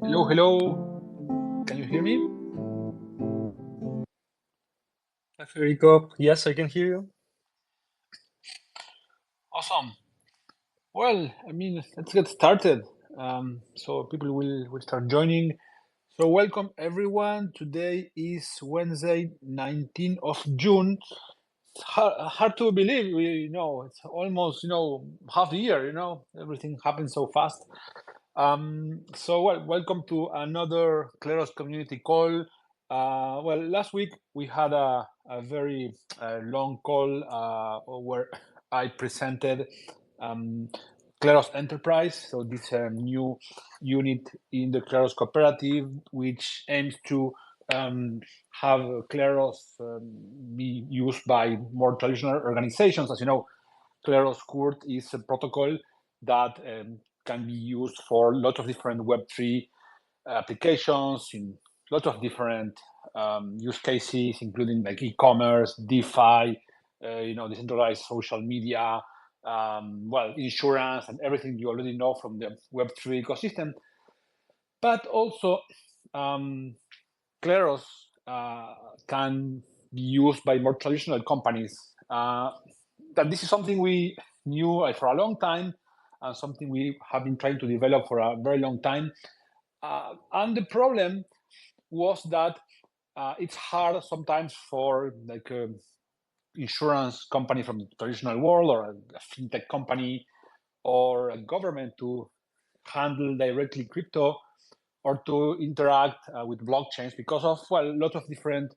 Hello, hello. Can you hear me? Hi, Federico. Yes, I can hear you. Awesome. Well, let's get started. So people will start joining. So welcome everyone. Today is Wednesday, 19th of June. It's hard to believe. It's almost half the year. Everything happens so fast. Welcome to another Kleros community call. Last week we had a very long call where I presented um, Kleros Enterprise. So this new unit in the Kleros cooperative, which aims to have Kleros be used by more traditional organizations. As you know, Kleros Kurt is a protocol that can be used for a lot of different Web3 applications in lots of different use cases, including like e-commerce, DeFi, decentralized social media, insurance, and everything you already know from the Web3 ecosystem. But also, Kleros can be used by more traditional companies. That this is something we knew for a long time, and something we have been trying to develop for a very long time. And the problem was that it's hard sometimes for like a insurance company from the traditional world or a fintech company or a government to handle directly crypto or to interact with blockchains because of a lot of different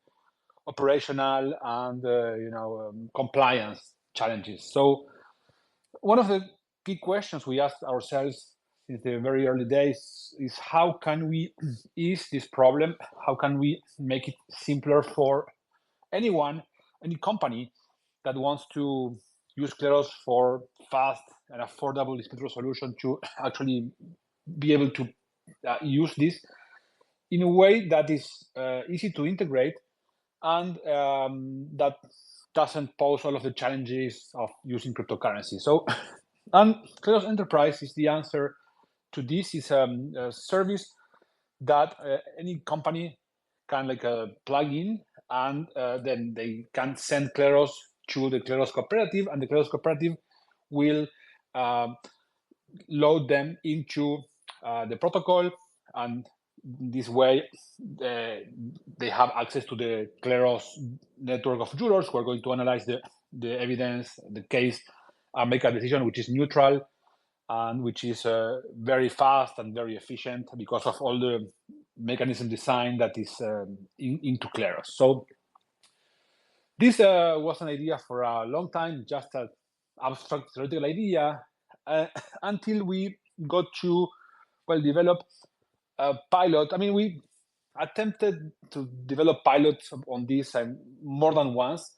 operational and compliance challenges. So one of the key questions we asked ourselves since the very early days is how can we ease this problem? How can we make it simpler for anyone, any company that wants to use Kleros for fast and affordable dispute resolution to actually be able to use this in a way that is easy to integrate and that doesn't pose all of the challenges of using cryptocurrency. So, and Kleros Enterprise is the answer to this. Is a service that any company can plug in, and then they can send Kleros to the Kleros cooperative, and the Kleros cooperative will load them into the protocol, and this way they have access to the Kleros network of jurors who are going to analyze the evidence, the case, and make a decision which is neutral and which is very fast and very efficient because of all the mechanism design that is into Kleros. So this was an idea for a long time, just an abstract theoretical idea, until we got to develop a pilot. I mean, we attempted to develop pilots on this more than once,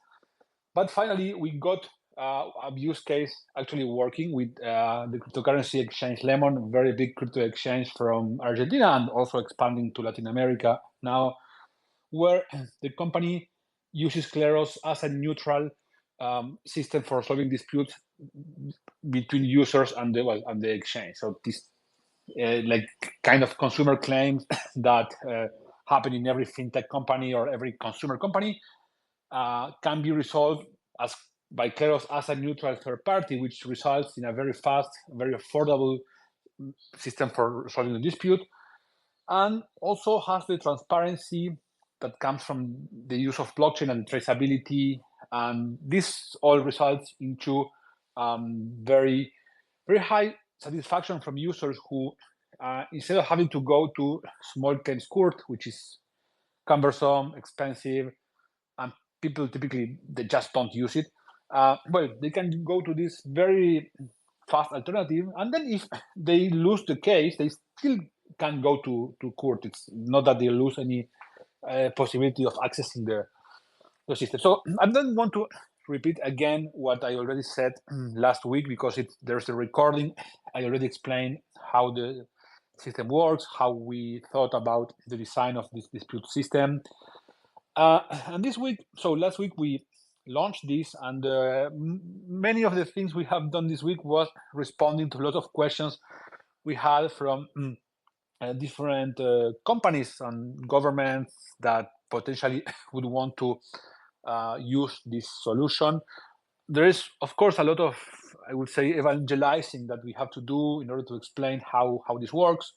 but finally we got a use case actually working with the cryptocurrency exchange Lemon, a very big crypto exchange from Argentina and also expanding to Latin America now, where the company uses Kleros as a neutral system for solving disputes between users and the exchange. So this like kind of consumer claims that happen in every fintech company or every consumer company can be resolved as by Kleros as a neutral third party, which results in a very fast, very affordable system for solving the dispute, and also has the transparency that comes from the use of blockchain and traceability. And this all results into very, very high satisfaction from users who, instead of having to go to small claims court, which is cumbersome, expensive, and people typically they just don't use it. They can go to this very fast alternative, and then if they lose the case, they still can go to court. It's not that they lose any possibility of accessing the system. So I don't want to repeat again what I already said last week because there's a recording. I already explained how the system works, how we thought about the design of this dispute system. And this week, so last week we launched this, and many of the things we have done this week was responding to a lot of questions we had from different companies and governments that potentially would want to use this solution. There is, of course, a lot of, I would say, evangelizing that we have to do in order to explain how this works.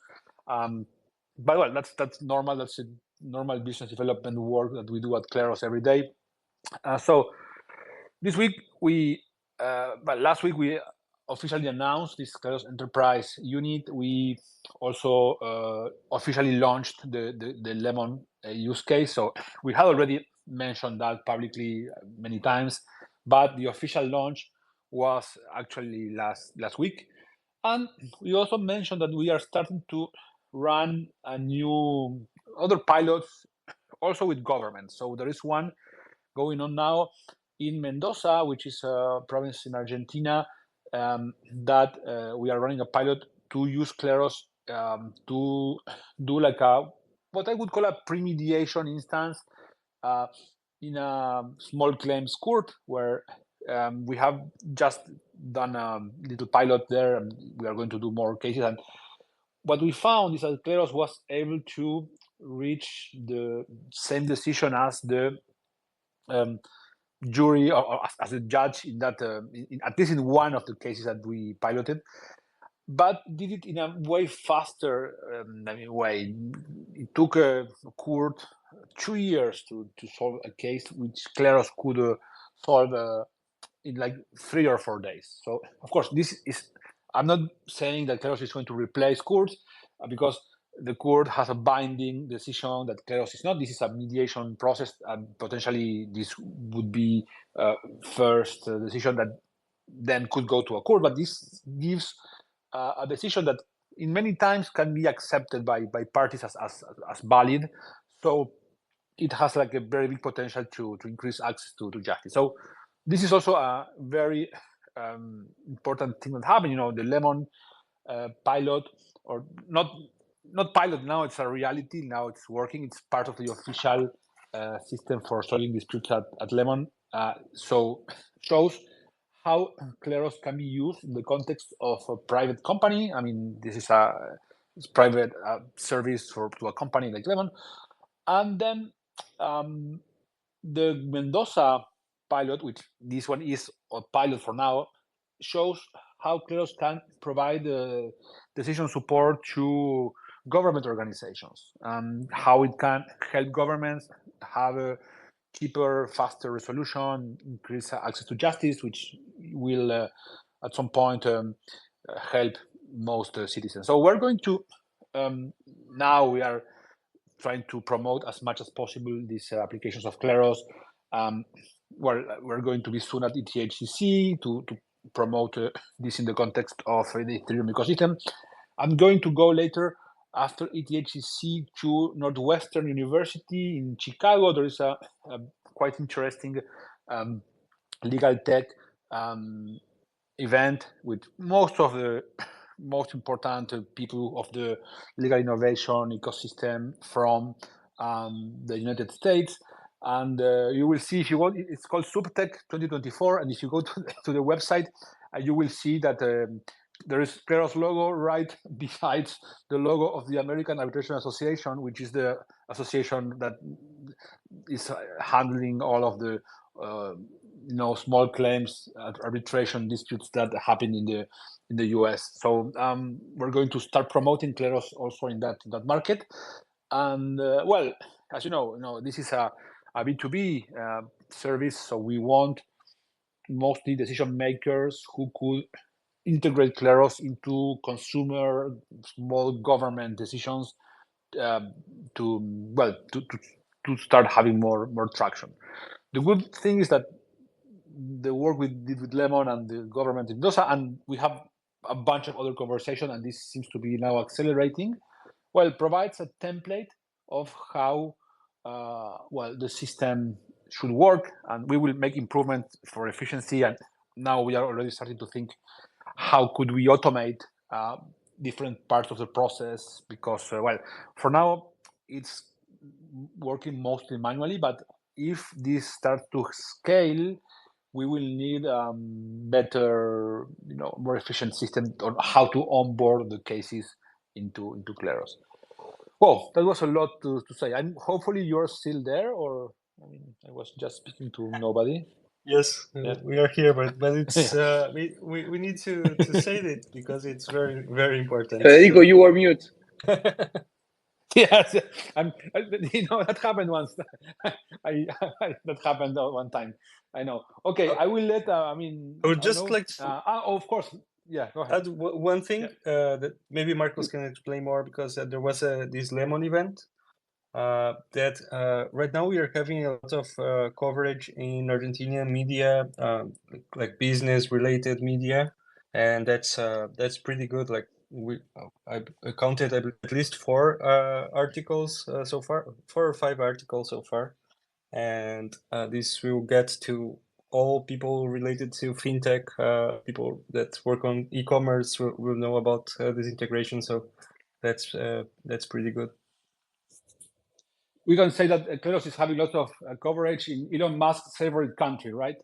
But well, that's normal. That's a normal business development work that we do at Kleros every day. So this week but last week we officially announced this Kleros Enterprise unit. We also officially launched the Lemon use case. So we had already mentioned that publicly many times, but the official launch was actually last week. And we also mentioned that we are starting to run a new other pilots also with government. So there is one going on now in Mendoza, which is a province in Argentina, that we are running a pilot to use Kleros to do like what I would call a pre-mediation instance in a small claims court, where we have just done a little pilot there, and we are going to do more cases. And what we found is that Kleros was able to reach the same decision as the jury or as a judge in that, at least in one of the cases that we piloted, but did it in a way faster way. It took a court 2 years to solve a case which Kleros could solve in like 3 or 4 days. So of course, this is, I'm not saying that Kleros is going to replace courts, because the court has a binding decision that Kleros is not. This is a mediation process, and potentially this would be first decision that then could go to a court. But this gives a decision that in many times can be accepted by parties as valid. So it has like a very big potential to increase access to justice. So this is also a very important thing that happened. You know, the Lemon pilot, or not pilot now, it's a reality now. It's working. It's part of the official system for solving disputes at Lemon. So shows how Kleros can be used in the context of a private company. I mean, this is a private service to a company like Lemon. And then the Mendoza pilot, which this one is a pilot for now, shows how Kleros can provide decision support to government organizations, how it can help governments have a cheaper, faster resolution, increase access to justice, which will at some point help most citizens. So we're going to, now we are trying to promote as much as possible these applications of Kleros. We're going to be soon at ETHCC to promote this in the context of the Ethereum ecosystem. I'm going to go later after ETHCC to Northwestern University in Chicago. There is a quite interesting legal tech event with most of the most important people of the legal innovation ecosystem from the United States. And you will see, if you want, it's called SubTech 2024. And if you go to the website, you will see that there is Kleros logo right beside the logo of the American Arbitration Association, which is the association that is handling all of the small claims arbitration disputes that happen in the US. So we're going to start promoting Kleros also in that market. And well, as you know, this is a B2B service, so we want mostly decision makers who could integrate Kleros into consumer small government decisions to start having more traction. The good thing is that the work we did with Lemon and the government in Mendoza, and we have a bunch of other conversation, and this seems to be now accelerating, well, provides a template of how the system should work, and we will make improvements for efficiency. And now we are already starting to think, how could we automate different parts of the process? Because for now it's working mostly manually, but if this starts to scale, we will need better, more efficient system on how to onboard the cases into Kleros. Well, that was a lot to say. And hopefully you're still there, or I mean, I was just speaking to nobody. Yes, Yeah. we are here, but it's Yeah. we need to say it because it's very very important. Federico, you were mute. Yes, that happened once. That happened one time. I know. Okay, I will let. I mean, I would I don't just know. like to Of course. Yeah, go ahead. add one thing Yeah. that maybe Marcos can explain more, because there was this Lemon event that right now we are having a lot of coverage in Argentinian media, like business related media, and that's pretty good. Like I counted at least 4 articles so far, 4 or 5 articles so far, and this will get to all people related to fintech. People that work on e-commerce will know about this integration, so that's pretty good. We can say that Kleros is having lots of coverage in Elon Musk's favorite country, right?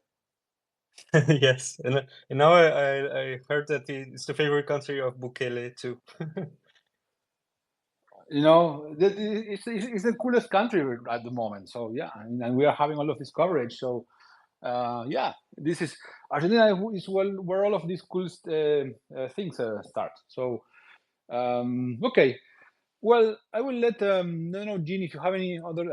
Yes, and now I heard that it's the favorite country of Bukele too. It's the coolest country at the moment. So yeah, and we are having all of this coverage. So yeah, this is Argentina is where all of these cool things start. So okay, well, I will let Jean, if you have any other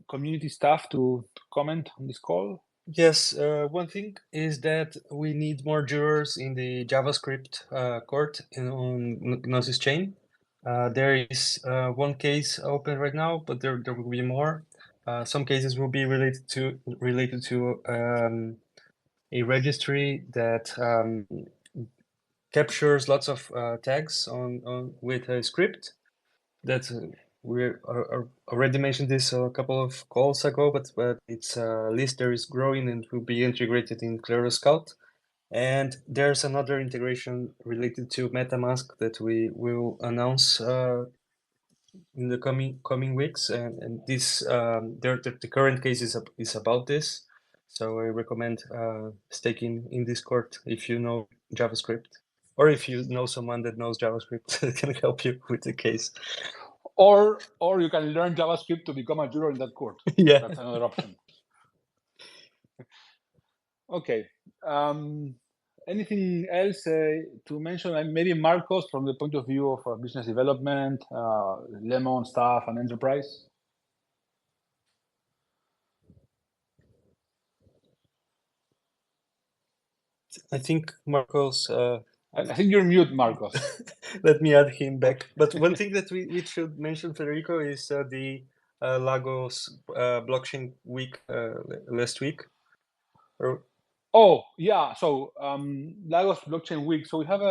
community stuff to comment on this call. Yes, one thing is that we need more jurors in the JavaScript court on Gnosis chain. There is one case open right now, but there will be more. Some cases will be related to a registry that captures lots of tags on with a script. That we already mentioned this a couple of calls ago, but its list there is growing and will be integrated in Kleros Scout. And there's another integration related to MetaMask that we will announce in the coming weeks. And this the current case is about this. So I recommend staking in Discord if you know JavaScript, or if you know someone that knows JavaScript that can help you with the case. Or you can learn JavaScript to become a juror in that court. Yeah, that's another option. Okay. Anything else to mention? Maybe Marcos, from the point of view of business development, Lemon staff, and enterprise. I think Marcos. I think you're mute, Marcos. Let me add him back. But one thing that we should mention, Federico, is the Lagos blockchain week last week. Oh yeah, so Lagos blockchain week. So we have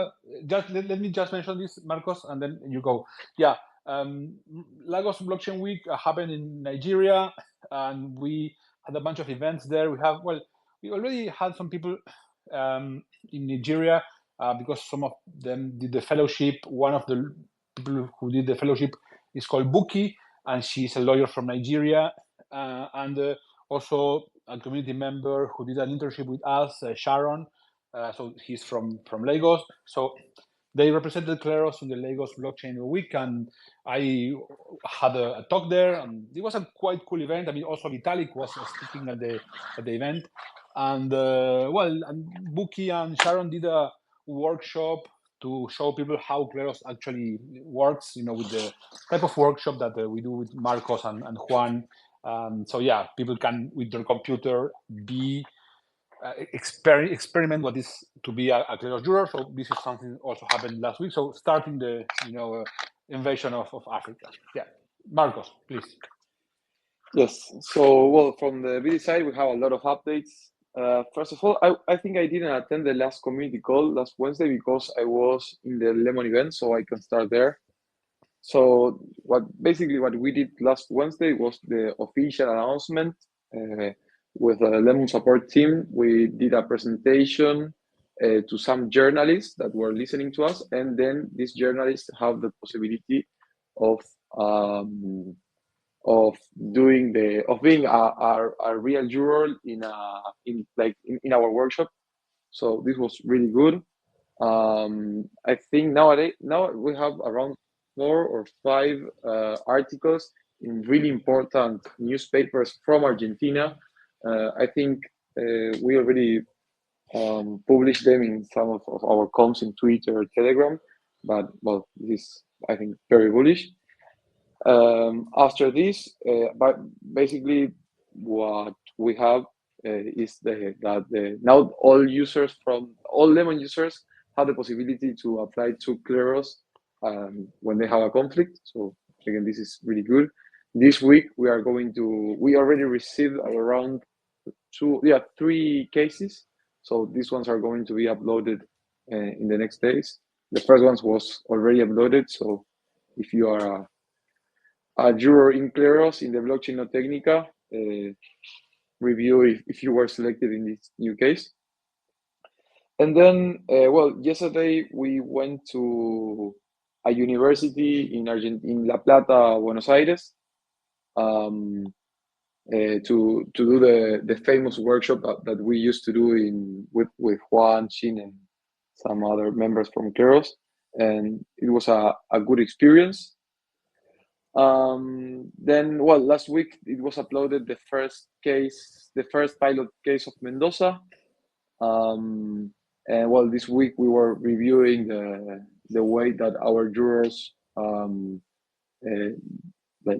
let me just mention this, Marcos, and then you go. Yeah, Lagos blockchain week happened in Nigeria, and we had a bunch of events there. We already had some people in Nigeria because some of them did the fellowship. One of the people who did the fellowship is called Buki, and she's a lawyer from Nigeria, and also a community member who did an internship with us, Sharon. So he's from Lagos. So they represented Kleros in the Lagos Blockchain Week, and I had a talk there, and it was a quite cool event. I mean, also Vitalik was speaking at the event, and and Buki and Sharon did a workshop to show people how Kleros actually works. With the type of workshop that we do with Marcos and Juan. So yeah, people can with their computer be experiment what is to be a Kleros juror. So this is something also happened last week. So starting the invasion of Africa. Yeah, Marcos, please. Yes. So, well, from the BD side, we have a lot of updates. First of all, I think I didn't attend the last community call last Wednesday because I was in the Lemon event, so I can start there. So what we did last Wednesday was the official announcement with the Lemon support team. We did a presentation to some journalists that were listening to us, and then these journalists have the possibility of being a real juror in our workshop. So this was really good. I think now we have around 4 or 5 articles in really important newspapers from Argentina. I think we already published them in some of our comms in Twitter or Telegram, but well, this is, I think, very bullish. After this, but basically what we have is that now all users from all Lemon users have the possibility to apply to Kleros when they have a conflict. So again, this is really good. This week we already received around 3 cases. So these ones are going to be uploaded in the next days. The first ones was already uploaded. So if you are a juror in Kleros in the blockchain no técnica, review if you were selected in this new case. And then, well, yesterday we went to a university in La Plata, Buenos Aires, to do the famous workshop that we used to do with Juan, Chin, and some other members from Kleros, and it was a good experience. Then, well, last week it was uploaded the first pilot case of Mendoza. And well, this week we were reviewing the way that our jurors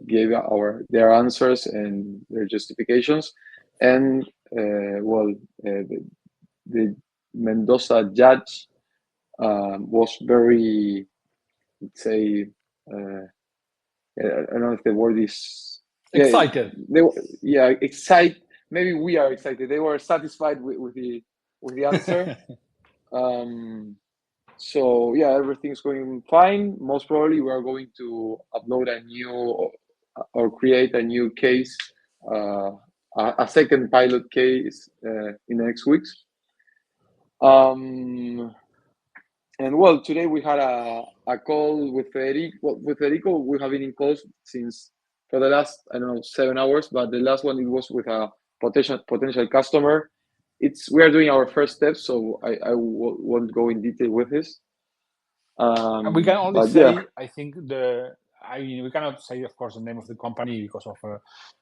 gave their answers and their justifications. And well, the Mendoza judge was very, let's say, I don't know if the word is excited. Excited. Maybe we are excited. They were satisfied with the answer. So yeah, everything's going fine. Most probably, we are going to upload a new or create a new case, a second pilot case in the next weeks. And well, today we had a call with Federico. Well, with Federico, we have been in calls for the last, I don't know, 7 hours, but the last one, it was with a potential customer. We are doing our first steps, so I won't go in detail with this. And we can only say, I think we cannot say, of course, the name of the company because of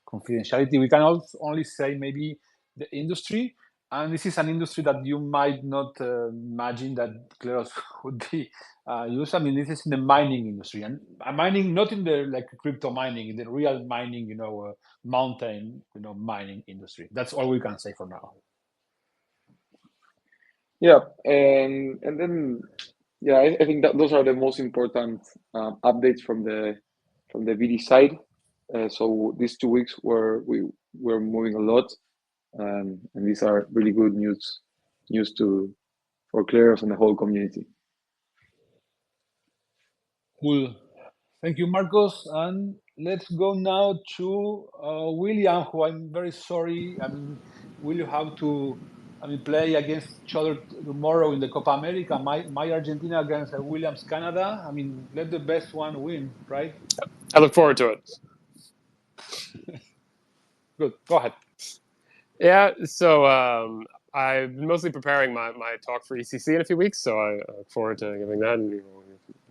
confidentiality. We can only say maybe the industry. And this is an industry that you might not imagine that Kleros would be used. I mean, this is in the mining industry, and mining not in the crypto mining, in the real mining, mountain, mining industry. That's all we can say for now. Yeah, and then I think that those are the most important updates from the BD side. So these 2 weeks we were moving a lot. And these are really good news for Kleros and the whole community. Cool. Thank you, Marcos. And let's go now to William, who I'm very sorry. I mean, will you have to play against each other tomorrow in the Copa America? My Argentina against William's Canada. I mean, let the best one win, right? I look forward to it. Good. Go ahead. Yeah, so I've been mostly preparing my talk for ECC in a few weeks, so I look forward to giving that and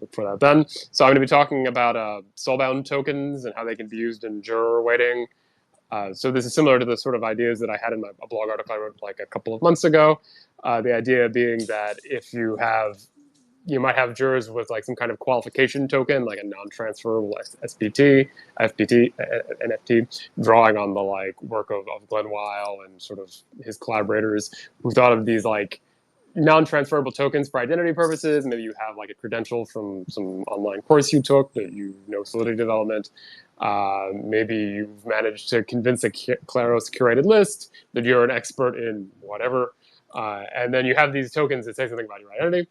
look for that then. So I'm going to be talking about soulbound tokens and how they can be used in juror weighting. So this is similar to the sort of ideas that I had in a blog article I wrote a couple of months ago. The idea being that if you might have jurors with some kind of qualification token, like a non-transferable SPT, FPT, NFT, drawing on the work of Glenn Weil and sort of his collaborators who thought of these non-transferable tokens for identity purposes. Maybe you have a credential from some online course you took that you know Solidity development. Maybe you've managed to convince a Kleros curated list that you're an expert in whatever. And then you have these tokens that say something about your identity.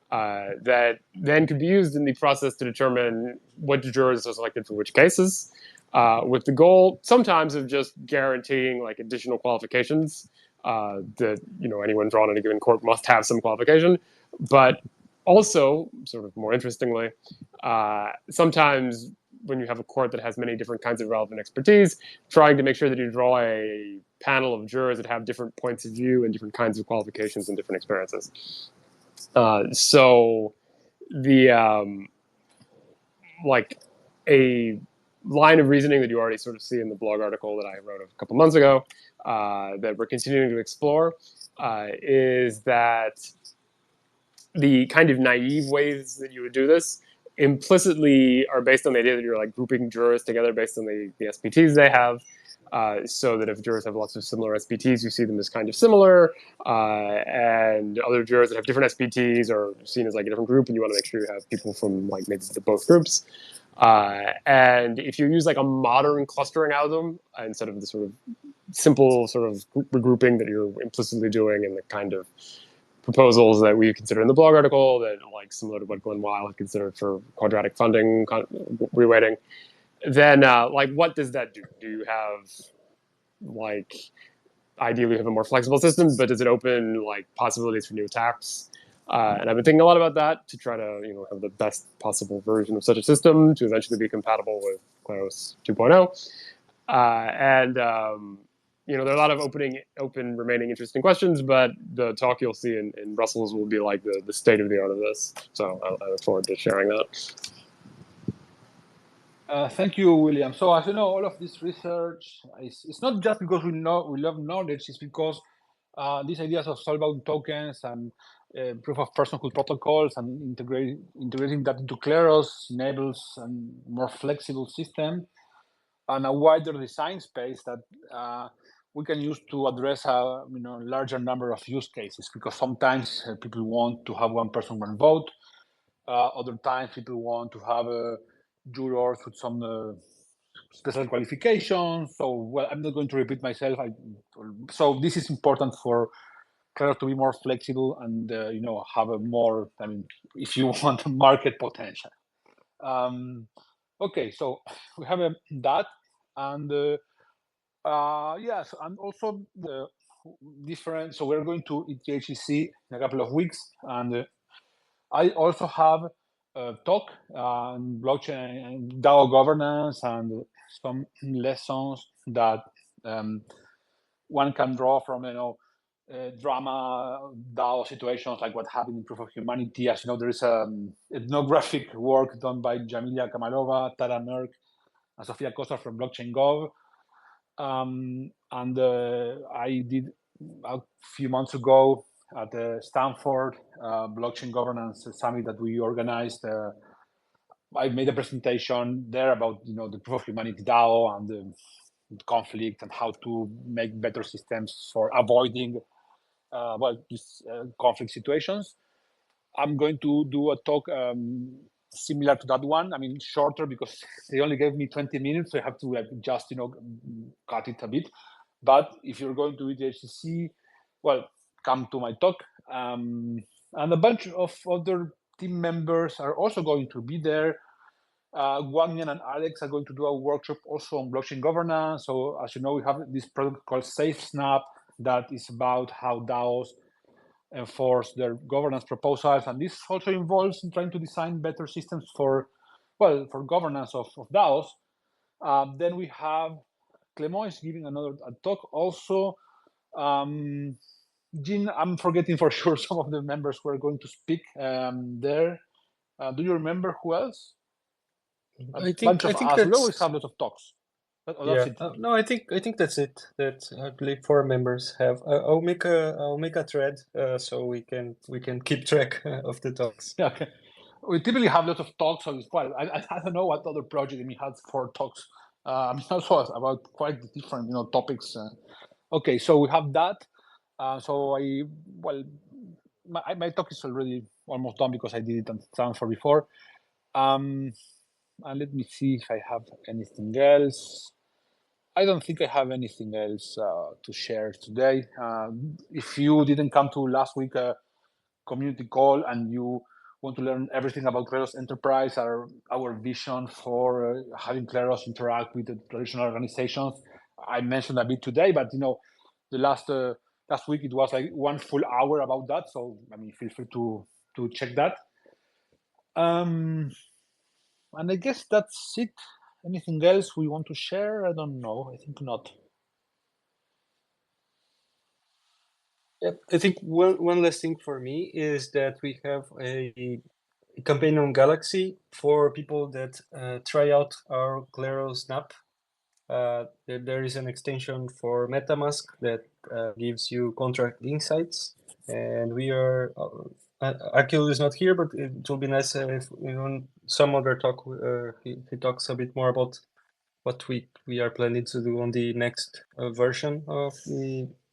That then could be used in the process to determine what jurors are selected for which cases, with the goal sometimes of just guaranteeing additional qualifications that anyone drawn in a given court must have some qualification, but also, sort of more interestingly, sometimes when you have a court that has many different kinds of relevant expertise, trying to make sure that you draw a panel of jurors that have different points of view and different kinds of qualifications and different experiences. So the like a line of reasoning that you already sort of see in the blog article that I wrote a couple months ago that we're continuing to explore is that the kind of naive ways that you would do this implicitly are based on the idea that you're like grouping jurors together based on the SPTs they have. So that if jurors have lots of similar SPTs, you see them as kind of similar, and other jurors that have different SPTs are seen as like a different group, and you want to make sure you have people from like maybe both groups. And if you use like a modern clustering algorithm instead of the sort of simple sort of regrouping that you're implicitly doing in the kind of proposals that we consider in the blog article that like similar to what Glenn Weil had considered for quadratic funding reweighting, then like what does that do? Do you have like ideally you have a more flexible system, but does it open like possibilities for new attacks? And I've been thinking a lot about that to try to have the best possible version of such a system to eventually be compatible with Kleros 2.0. And there are a lot of open remaining interesting questions, but the talk you'll see in Brussels will be like the state of the art of this. So I look forward to sharing that. Thank you, William. So as you know, all of this research, it's not just because we love knowledge, it's because these ideas of soulbound tokens and proof of personhood protocols and integrating that into Kleros enables a more flexible system and a wider design space that we can use to address a larger number of use cases, because sometimes people want to have one person, one vote. Other times people want to have jurors with some special qualifications. So, well, I'm not going to repeat myself. So this is important for Kleros to be more flexible and have a more, if you want, market potential. Okay, so we have that, and yes, and also the different. So we're going to ETHEC in a couple of weeks, and I also have a talk on blockchain and DAO governance and some lessons that one can draw from drama DAO situations like what happened in Proof of Humanity. As you know, there is ethnographic work done by Jamilia Kamalova, Tara Merck, and Sofia Costa from Blockchain Gov. And I did a few months ago at the Stanford Blockchain Governance Summit that we organized. I made a presentation there about the Proof of Humanity DAO and the conflict and how to make better systems for avoiding these conflict situations. I'm going to do a talk similar to that one. I mean, shorter because they only gave me 20 minutes, so I have to just cut it a bit. But if you're going to ETHEC, well, come to my talk. And a bunch of other team members are also going to be there. Guangyan and Alex are going to do a workshop also on blockchain governance. So as you know, we have this product called SafeSnap that is about how DAOs enforce their governance proposals. And this also involves in trying to design better systems for governance of DAOs. Then we have Clément is giving another talk also. Jean, I'm forgetting for sure some of the members who are going to speak there. Do you remember who else? I think We always have lots of talks. Yeah. No, I think that's it. That I believe 4 members have. I'll make a thread so we can keep track of the talks. Yeah. Okay. We typically have lots of talks, so it's quite. I don't know what other project has 4 talks. Also about quite different topics. Okay, so we have that. So my talk is already almost done because I did it on Stanford before. And let me see if I have anything else. I don't think I have anything else to share today. If you didn't come to last week community call and you want to learn everything about Kleros Enterprise, our vision for having Kleros interact with the traditional organizations, I mentioned a bit today, but the last week it was like 1 full hour about that. So feel free to check that. And I guess that's it. Anything else we want to share? I don't know. I think not. Yep. I think one last thing for me is that we have a campaign on Galaxy for people that try out our Kleros snap. There is an extension for MetaMask that gives you contract insights, and we are. Akil is not here, but it will be nice if some other talk. He talks a bit more about what we are planning to do on the next version of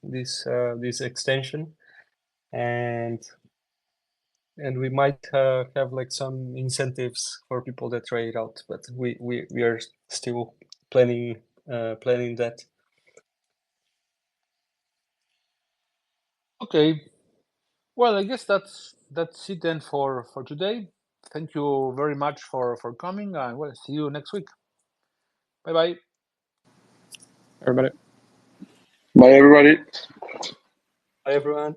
this extension, and we might have like some incentives for people that try it out, but we are still planning that. Okay. Well, I guess that's it then for today. Thank you very much for coming, and we'll see you next week. Bye bye. Everybody. Bye, everybody. Bye, everyone.